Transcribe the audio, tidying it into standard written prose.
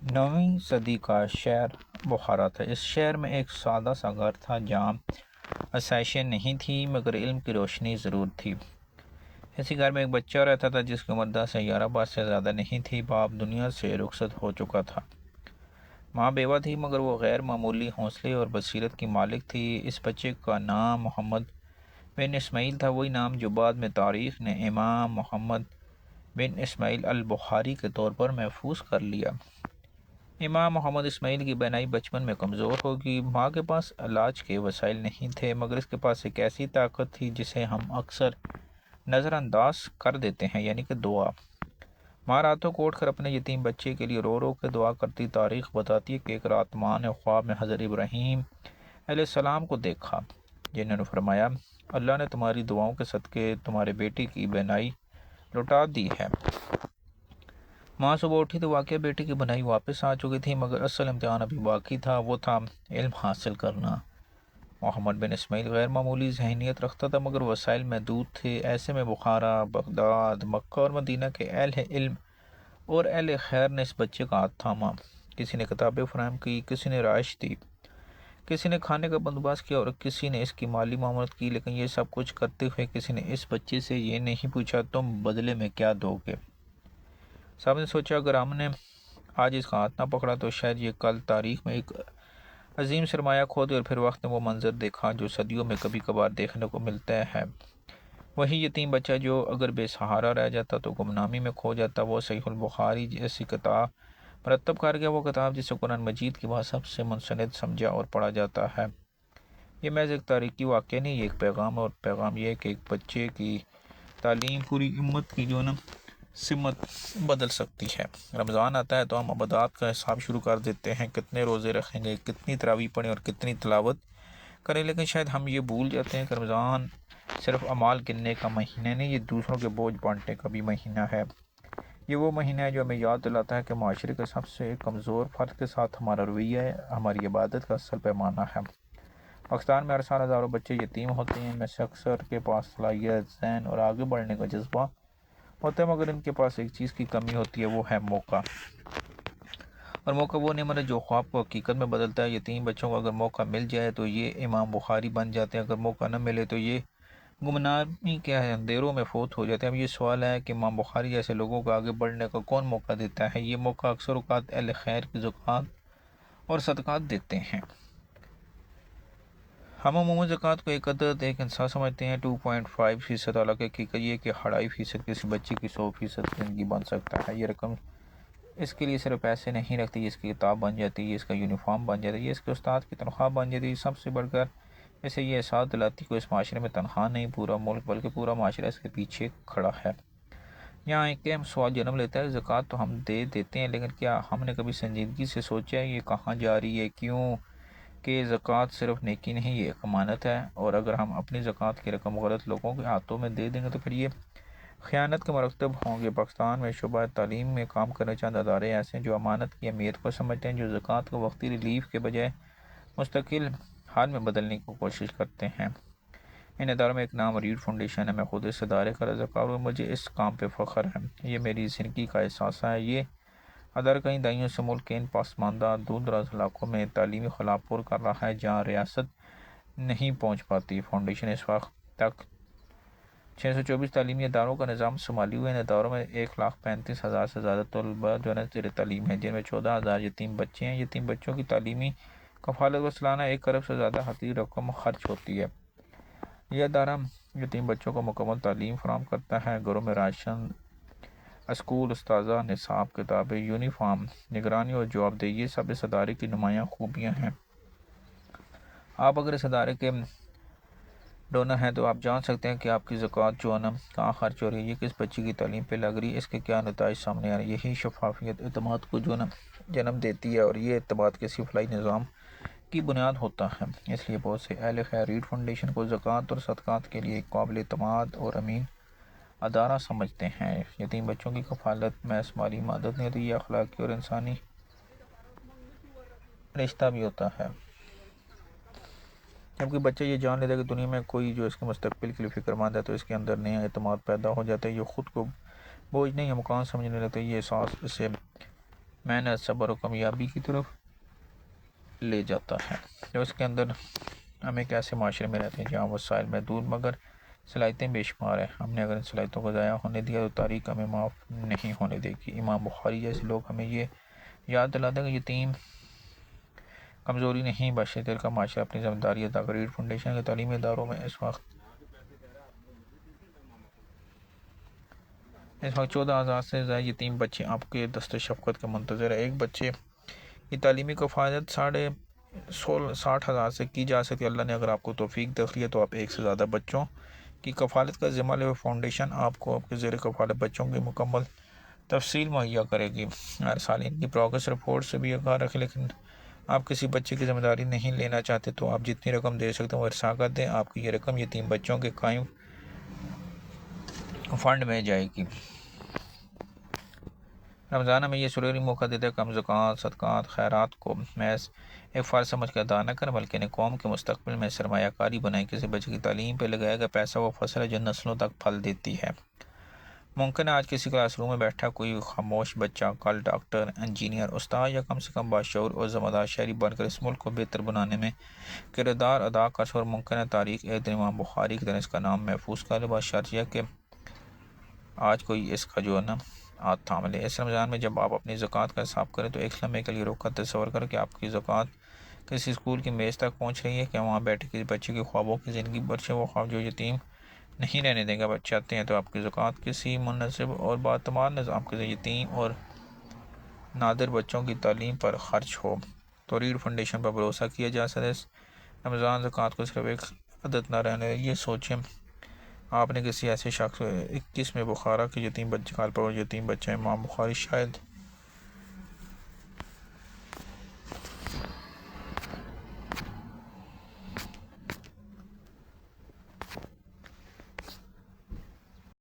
9ویں صدی کا شہر بخارا تھا۔ اس شہر میں ایک سادہ سا گھر تھا جہاں آسائشیں نہیں تھیں مگر علم کی روشنی ضرور تھی۔ اسی گھر میں ایک بچہ رہتا تھا جس کی عمر 10 یا 11 برس سے زیادہ نہیں تھی۔ باپ دنیا سے رخصت ہو چکا تھا، ماں بیوہ تھی، مگر وہ غیر معمولی حوصلے اور بصیرت کی مالک تھی۔ اس بچے کا نام محمد بن اسماعیل تھا، وہی نام جو بعد میں تاریخ نے امام محمد بن اسماعیل البخاری کے طور پر محفوظ کر لیا۔ امام محمد اسماعیل کی بینائی بچپن میں کمزور ہوگی۔ ماں کے پاس علاج کے وسائل نہیں تھے، مگر اس کے پاس ایک ایسی طاقت تھی جسے ہم اکثر نظر انداز کر دیتے ہیں، یعنی کہ دعا۔ ماں راتوں کو اٹھ کر اپنے یتیم بچے کے لیے رو رو کے دعا کرتی۔ تاریخ بتاتی ہے کہ ایک رات ماں نے خواب میں حضرت ابراہیم علیہ السلام کو دیکھا، جنہوں نے فرمایا، اللہ نے تمہاری دعاؤں کے صدقے تمہارے بیٹے کی بینائی لوٹا دی ہے۔ ماں صبح اٹھی تو واقعہ بیٹے کی بینائی واپس آ چکی تھی، مگر اصل امتحان ابھی باقی تھا، وہ تھا علم حاصل کرنا۔ محمد بن اسماعیل غیر معمولی ذہنیت رکھتا تھا، مگر وسائل محدود تھے۔ ایسے میں بخارا، بغداد، مکہ اور مدینہ کے اہل علم اور اہل خیر نے اس بچے کا ہاتھ تھاما۔ کسی نے کتابیں فراہم کی، کسی نے رہائش دی، کسی نے کھانے کا بندوبست کیا اور کسی نے اس کی مالی معاونت کی، لیکن یہ سب کچھ کرتے ہوئے کسی نے اس بچے سے یہ نہیں پوچھا تم بدلے میں کیا دو گے۔ سب نے سوچا اگر ہم نے آج اس کا ہاتھ نہ پکڑا تو شاید یہ کل تاریخ میں ایک عظیم سرمایہ کھو دے۔ اور پھر وقت نے وہ منظر دیکھا جو صدیوں میں کبھی کبھار دیکھنے کو ملتا ہے، وہی یتیم بچہ جو اگر بے سہارا رہ جاتا تو گمنامی میں کھو جاتا۔ وہ صحیح البخاری جیسی کتاب مرتب کر گیا، وہ کتاب جسے قرآن مجید کی بات سب سے منسلک سمجھا اور پڑھا جاتا ہے۔ یہ محض ایک تاریخی واقعہ نہیں، یہ ایک پیغام ہے، اور پیغام یہ ہے کہ ایک بچے کی تعلیم پوری امت کی سمت بدل سکتی ہے۔ رمضان آتا ہے تو ہم عبادات کا حساب شروع کر دیتے ہیں، کتنے روزے رکھیں گے، کتنی تراویح پڑھیں اور کتنی تلاوت کریں، لیکن شاید ہم یہ بھول جاتے ہیں کہ رمضان صرف اعمال گننے کا مہینہ نہیں، یہ دوسروں کے بوجھ بانٹنے کا بھی مہینہ ہے۔ یہ وہ مہینہ ہے جو ہمیں یاد دلاتا ہے کہ معاشرے کے سب سے کمزور فرد کے ساتھ ہمارا رویہ ہماری عبادت کا اصل پیمانہ ہے۔ پاکستان میں ہر سال ہزاروں بچے یتیم ہوتے ہیں، ان میں سے اکثر کے پاس صلاحیت، ذہن اور آگے بڑھنے کا جذبہ ہوتا ہے، مگر ان کے پاس ایک چیز کی کمی ہوتی ہے، وہ ہے موقع۔ اور موقع وہ نعمت ہے جو خواب کو حقیقت میں بدلتا ہے۔ یتیم بچوں کو اگر موقع مل جائے تو یہ امام بخاری بن جاتے ہیں، اگر موقع نہ ملے تو یہ گمنامی کے اندھیروں میں فوت ہو جاتے ہیں۔ اب یہ سوال ہے کہ امام بخاری جیسے لوگوں کو آگے بڑھنے کا کون موقع دیتا ہے؟ یہ موقع اکثر اوقات اہل خیر کی زکوٰۃ اور صدقات دیتے ہیں۔ ہم عموماً زکوٰۃ کو ایک عدد، ایک انصاف سمجھتے ہیں، 2.5%، حالانکہ حقیقت یہ ہے کہ 2.5% کسی بچے کی 100% زندگی بن سکتا ہے۔ یہ رقم اس کے لیے صرف پیسے نہیں رکھتی، یہ اس کی کتاب بن جاتی ہے، یہ اس کا یونیفارم بن جاتی ہے، یہ اس کے استاد کی تنخواہ بن جاتی ہے۔ سب سے بڑھ کر اسے یہ احساس دلاتی کہ اس معاشرے میں تنہا نہیں، پورا ملک بلکہ پورا معاشرہ اس کے پیچھے کھڑا ہے۔ یہاں ایک اہم سوال جنم لیتا ہے، زکوٰۃ تو ہم دے دیتے ہیں، لیکن کیا ہم نے کبھی سنجیدگی سے سوچا ہے یہ کہاں جا رہی ہے؟ کیوں کہ زکوٰۃ صرف نیکی نہیں، یہ ایک امانت ہے، اور اگر ہم اپنی زکوٰۃ کی رقم غلط لوگوں کے ہاتھوں میں دے دیں گے تو پھر یہ خیانت کے مرتکب ہوں گے۔ پاکستان میں شعبہ تعلیم میں کام کرنے چند ادارے ایسے ہیں جو امانت کی اہمیت کو سمجھتے ہیں، جو زکوٰۃ کو وقتی ریلیف کے بجائے مستقل حال میں بدلنے کی کوشش کرتے ہیں۔ ان اداروں میں ایک نام ریڈ فاؤنڈیشن ہے۔ میں خود اس ادارے کا رضاکار ہوں، مجھے اس کام پہ فخر ہے، یہ میری زندگی کا احساس ہے۔ یہ ادارہ کئی دہائیوں سے ملک کے ان پسماندہ دور دراز علاقوں میں تعلیمی خلا پر کر رہا ہے جہاں ریاست نہیں پہنچ پاتی۔ فاؤنڈیشن اس وقت تک 624 تعلیمی اداروں کا نظام سنبھالی ہوئے۔ ان اداروں میں 135,000 سے زیادہ طلباء زیر تعلیم ہیں، جن میں 14,000 یتیم بچے ہیں۔ یتیم بچوں کی تعلیمی کفالت پر سالانہ 1 ارب سے زیادہ حقیقی رقم خرچ ہوتی ہے۔ یہ ادارہ یتیم بچوں کو مکمل تعلیم فراہم کرتا ہے، گھروں میں راشن، اسکول، اساتذہ، نصاب، کتابیں، یونیفارم، نگرانی اور جواب دہی، یہ سب اس ادارے کی نمایاں خوبیاں ہیں۔ آپ اگر اس ادارے کے ڈونر ہیں تو آپ جان سکتے ہیں کہ آپ کی زکوٰۃ جو ہے نا کہاں خرچ ہو رہی ہے، یہ کس بچے کی تعلیم پہ لگ رہی ہے، اس کے کیا نتائج سامنے آ رہے ہیں۔ یہی شفافیت اعتماد کو جو نا جنم دیتی ہے، اور یہ اعتماد کسی فلاحی نظام کی بنیاد ہوتا ہے۔ اس لیے بہت سے اہل خیر ریڈ فاؤنڈیشن کو زکوٰۃ اور صدقات کے لیے ایک قابل اعتماد اور امین ادارہ سمجھتے ہیں۔ یتیم بچوں کی کفالت محض مالی مدد نہیں ہوتی، یہ اخلاقی اور انسانی رشتہ بھی ہوتا ہے۔ جب کوئی بچہ یہ جان لیتا ہے کہ دنیا میں کوئی جو اس کے مستقبل کے لیے فکر مند ہے تو اس کے اندر نیا اعتماد پیدا ہو جاتا ہے۔ یہ خود کو بوجھ نہیں یا مکان سمجھنے لگتا ہے، یہ احساس اسے محنت صبر و کامیابی کی طرف لے جاتا ہے۔ جو اس کے اندر ہم ایک ایسے معاشرے میں رہتے ہیں جہاں وسائل محدود مگر صلاحیتیں بے شمار ہیں۔ ہم نے اگر ان صلاحیتوں کو ضائع ہونے دیا تو تاریخ ہمیں معاف نہیں ہونے دے گی۔ امام بخاری جیسے لوگ ہمیں یہ یاد دلاتے ہیں کہ یتیم کمزوری نہیں بلکہ دل کا معاشرہ اپنی ذمہ داری ادا کرے۔ ریڈ فاؤنڈیشن کے تعلیمی اداروں میں اس وقت 14,000 سے زائد یتیم بچے آپ کے دست شفقت کے منتظر ہیں۔ ایک بچے کی تعلیمی کفالت 60,000 سے کی جا سکتی ہے۔ اللہ نے اگر آپ کو توفیق دے تو آپ ایک سے زیادہ بچوں کی کفالت کا ذمہ لے۔ فاؤنڈیشن آپ کو آپ کے زیر کفالت بچوں کی مکمل تفصیل مہیا کرے گی۔ ہر سال ان کی پروگریس رپورٹ سے بھی آگاہ رکھیں، لیکن آپ کسی بچے کی ذمہ داری نہیں لینا چاہتے تو آپ جتنی رقم دے سکتے ہیں وہ ارسال کر دیں۔ آپ کی یہ رقم یتیم بچوں کے قائم فنڈ میں جائے گی۔ رمضان ہمیں یہ سنہری موقع دیتا ہے کہ ہم زکوٰۃ، صدقات، خیرات کو محض ایک فرض سمجھ کر ادا نہ کریں بلکہ انہیں قوم کے مستقبل میں سرمایہ کاری بنائیں۔ کسی بچے کی تعلیم پہ لگایا گیا پیسہ وہ فصل ہے جو نسلوں تک پھل دیتی ہے۔ ممکن ہے آج کسی کلاس روم میں بیٹھا کوئی خاموش بچہ کل ڈاکٹر، انجینئر، استاد یا کم سے کم باشعور اور ذمہ دار شہری بن کر اس ملک کو بہتر بنانے میں کردار ادا کر سکے، اور ممکن ہے تاریخ ایک دن امام بخاری کی طرح اس کا نام محفوظ کر لے، بشرط یہ کہ آج کوئی اس کا جو ہے نا ہاتھ تھام لے۔ اس رمضان میں جب آپ اپنی زکوٰۃ کا حساب کریں تو ایک لمحے کے لیے رک کر تصور کریں کہ آپ کی زکوٰۃ کسی اسکول کی میز تک پہنچ رہی ہے، کہ وہاں بیٹھے کسی بچے کے خوابوں کی زندگی بچے وہ خواب جو یتیم نہیں رہنے دیں گے۔ آپ چاہتے ہیں تو آپ کی زکوٰۃ کسی مناسب اور باعتماد نظام کے یتیم اور نادر بچوں کی تعلیم پر خرچ ہو تو ریڈ فاؤنڈیشن پر بھروسہ کیا جا سکتا ہے۔ رمضان زکوٰۃ کو صرف ایک عادت نہ رہنے دیں۔ یہ سوچیں آپ نے کسی ایسے شخص 21 میں بخارا کے یتیم بچے کال پر یتیم بچہ امام بخاری شاید